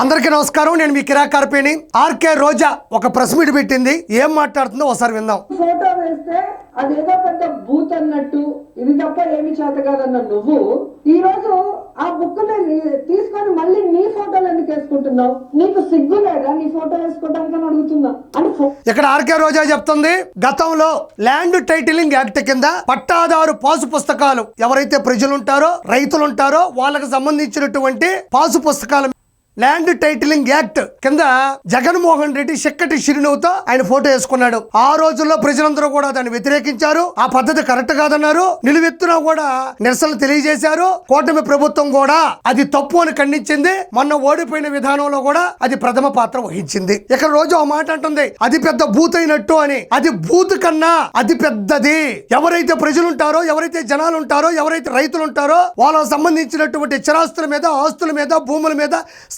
అందరికీ నమస్కారం. నేను మీ కిరా కార్పేని. ఆర్కే రోజా ఒక ప్రెస్ మీట్ పెట్టింది. ఏం మాట్లాడుతుందో ఒకసారి విందాం. ఫోటో వేస్తే అదేదో పెద్ద బూత్ అన్నట్టు, ఇది తప్ప ఏమి చేత కాదన్న నువ్వు ఈ రోజు ఆ బుక్ తీసుకొని మళ్ళీ నీ ఫోటోలు ఎందుకు వేసుకుంటున్నావు? నీకు సిగ్గు లేదా నీ ఫోటో వేసుకోవడానికి అని అడుగుతున్నా. ఇక్కడ ఆర్కే రోజా చెప్తుంది, గతంలో ల్యాండ్ టైటిలింగ్ యాక్ట్ కింద పట్టాదారు పాసు పుస్తకాలు ఎవరైతే ప్రజలు ఉంటారో, రైతులు ఉంటారో వాళ్ళకి సంబంధించినటువంటి పాసు పుస్తకాలు ల్యాండ్ టైటిలింగ్ యాక్ట్ కింద జగన్మోహన్ రెడ్డి చిక్కటి చిరునవ్వుతో ఆయన ఫోటో వేసుకున్నాడు. ఆ రోజుల్లో ప్రజలందరూ కూడా దాన్ని వ్యతిరేకించారు. ఆ పద్ధతి కరెక్ట్ కాదన్నారు. నిలువెత్తున కూడా నిరసనలు తెలియజేశారు. కూటమి ప్రభుత్వం కూడా అది తప్పు అని ఖండించింది. మొన్న ఓడిపోయిన విధానంలో కూడా అది ప్రథమ పాత్ర వహించింది. ఇక్కడ రోజు ఆ మాట అంటుంది, అది పెద్ద బూత్ అయినట్టు అని. అది బూత్ కన్నా అది పెద్దది. ఎవరైతే ప్రజలు ఉంటారో, ఎవరైతే జనాలు ఉంటారో, ఎవరైతే రైతులు ఉంటారో వాళ్ళకు సంబంధించినటువంటి చిరాస్తుల మీద, ఆస్తుల మీద, భూముల మీద,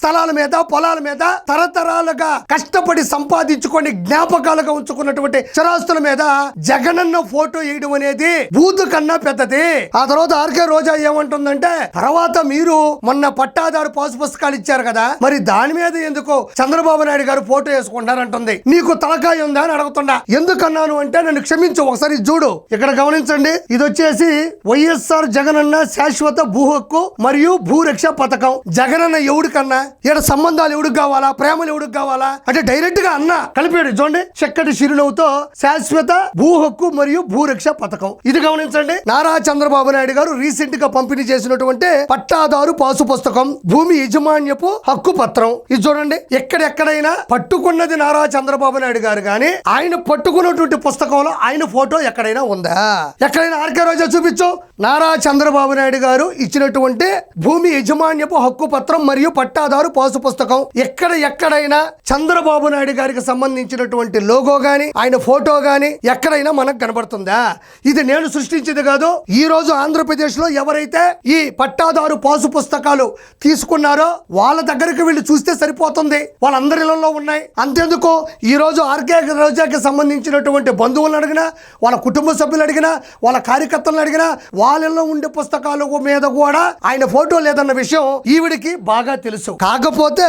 స్థలాల మీద, పొలాల మీద తరతరాలుగా కష్టపడి సంపాదించుకొని జ్ఞాపకాలుగా ఉంచుకున్నటువంటి చిరాస్తుల మీద జగనన్న ఫోటో వేయడం అనేది బూతు కన్నా పెద్దది. ఆ తర్వాత ఆర్కే రోజా ఏమంటుందంటే, తర్వాత మీరు మొన్న పట్టాదారు పాసు పుస్తకాలు ఇచ్చారు కదా, మరి దాని మీద ఎందుకు చంద్రబాబు నాయుడు గారు ఫోటో వేసుకుంటారంటుంది. నీకు తలకాయ ఉందా అని అడుగుతున్నా. ఎందుకన్నాను అంటే, నన్ను క్షమించు, ఒకసారి చూడు. ఇక్కడ గమనించండి, ఇది వచ్చేసి వైఎస్ఆర్ జగనన్న శాశ్వత భూ హక్కు మరియు భూరక్ష పథకం. జగనన్న ఎవడి కన్నా, ఇక్కడ సంబంధాలు ఎవడికి కావాలా, ప్రేమలు ఎవడికి కావాలా అంటే డైరెక్ట్ గా అన్న కలిపాడు. చూడండి, చక్కటి చిరునవ్వుతో శాశ్వత భూ హక్కు మరియు భూరక్ష పథకం. ఇది గమనించండి. నారా చంద్రబాబు నాయుడు గారు రీసెంట్ గా పంపిణీ చేసినటువంటి పట్టాదారు పాసు పుస్తకం, భూమి యజమాన్యపు హక్కు పత్రం. ఇది చూడండి, ఎక్కడెక్కడైనా పట్టుకున్నది నారా చంద్రబాబు నాయుడు గారు కానీ ఆయన పట్టుకున్నటువంటి పుస్తకంలో ఆయన ఫోటో ఎక్కడైనా ఉందా? ఎక్కడైనా ఆర్కే రోజా చూపించు. నారా చంద్రబాబు నాయుడు గారు ఇచ్చినటువంటి భూమి యజమాన్యపు హక్కు పత్రం మరియు పట్టాదారు పాసు పుస్తకం ఎక్కడైనా చంద్రబాబు నాయుడు గారికి సంబంధించినటువంటి లోగో గాని, ఆయన ఫోటో గాని ఎక్కడైనా మనకు కనబడుతుందా? ఇది నేను సృష్టించేది కాదు. ఈ రోజు ఆంధ్రప్రదేశ్ లో ఎవరైతే ఈ పట్టాదారు పాసు పుస్తకాలు తీసుకున్నారో వాళ్ళ దగ్గరికి వెళ్ళి చూస్తే సరిపోతుంది. వాళ్ళందరి ఇళ్లలో ఉన్నాయి. అంతేందుకు ఈ రోజు ఆర్కే రోజాకి సంబంధించినటువంటి బంధువులను అడిగినా, వాళ్ళ కుటుంబ సభ్యులు అడిగినా, వాళ్ళ కార్యకర్తలను అడిగినా, వాళ్ళలో ఉండే పుస్తకాల మీద కూడా ఆయన ఫోటో లేదన్న విషయం ఈవిడికి బాగా తెలుసు. కాకపోతే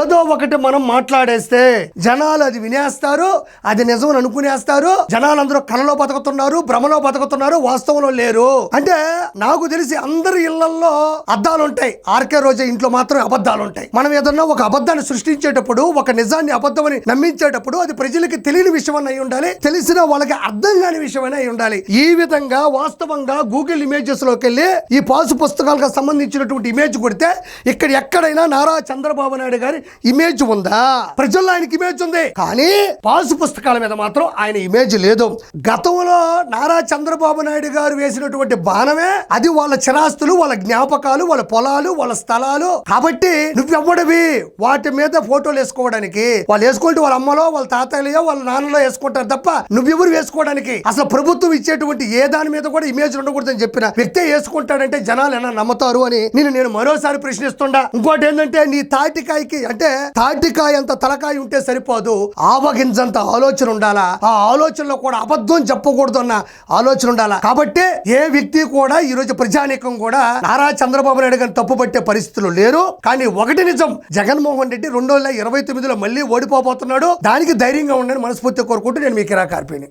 ఏదో ఒకటి మనం మాట్లాడేస్తే జనాలు అది వినేస్తారు, అది నిజం అనుకునేస్తారు. జనాలందరూ కలలో బతుకుతున్నారు, భ్రమలో బతుకుతున్నారు, వాస్తవంలో లేరు. అంటే నాకు తెలిసి అందరి ఇళ్లలో అద్దాలు ఉంటాయి, ఆర్కే రోజా ఇంట్లో మాత్రం అబద్ధాలు ఉంటాయి. మనం ఏదన్నా ఒక అబద్ధాన్ని సృష్టించేటప్పుడు, ఒక నిజాన్ని అబద్ధమని నమ్మించేటప్పుడు అది ప్రజలకి తెలియని విషయం అయి ఉండాలి, తెలిసిన వాళ్ళకి అర్థం కాని విషయం అయి ఉండాలి. ఈ విధంగా వాస్తవంగా గూగుల్ ఇమేజెస్ లోకి వెళ్ళి ఈ పాసు పుస్తకాలకు సంబంధించినటువంటి ఇమేజ్ కొడితే ఇక్కడ ఎక్కడైనా నారా చంద్రబాబు నాయుడు గారి ఇమేజ్ ఉందా? ప్రజల్లో ఆయనకి ఇమేజ్ ఉంది, కానీ పాసు పుస్తకాల మీద మాత్రం ఆయన ఇమేజ్ లేదు. గతంలో నారా చంద్రబాబు నాయుడు గారు వేసినటువంటి బాణమే అది వాళ్ళ చిరాస్తులు, వాళ్ళ జ్ఞాపకాలు, వాళ్ళ పొలాలు, వాళ్ళ స్థలాలు. కాబట్టి నువ్వెవ్వడివి వాటి మీద ఫోటోలు వేసుకోవడానికి? వాళ్ళు వేసుకుంటే వాళ్ళ అమ్మలో, వాళ్ళ తాతయ్యలో, వాళ్ళ నాన్నలో వేసుకుంటారు తప్ప నువ్వెవరు వేసుకోవడానికి? అసలు ప్రభుత్వం ఇచ్చేటువంటి ఏ దాని మీద కూడా ఇమేజ్ ఉండకూడదని చెప్పిన వ్యక్తే వేసుకుంటాడంటే జనాలు ఎలా నమ్ముతారు అని నేను మరోసారి ప్రశ్నిస్తుండా. ఇంకోటి ఏంటంటే, నీ తాటికాయకి అంటే తాటికాయ అంత తలకాయ ఉంటే సరిపోదు, ఆవగింజంత ఆలోచన ఉండాలా. ఆ ఆలోచనలో కూడా అబద్ధం చెప్పకూడదు అన్న ఆలోచన ఉండాలా. కాబట్టి ఏ వ్యక్తి కూడా ఈ రోజు ప్రజానీకం కూడా నారా చంద్రబాబు నాయుడు గారిని తప్పుపట్టే పరిస్థితులు లేరు. కానీ ఒకటి నిజం, జగన్మోహన్ రెడ్డి 2029లో మళ్ళీ ఓడిపోబోతున్నాడు. దానికి ధైర్యంగా ఉండని మనస్ఫూర్తిగా కోరుకుంటూ నేను మీ కిరా కార్పేని.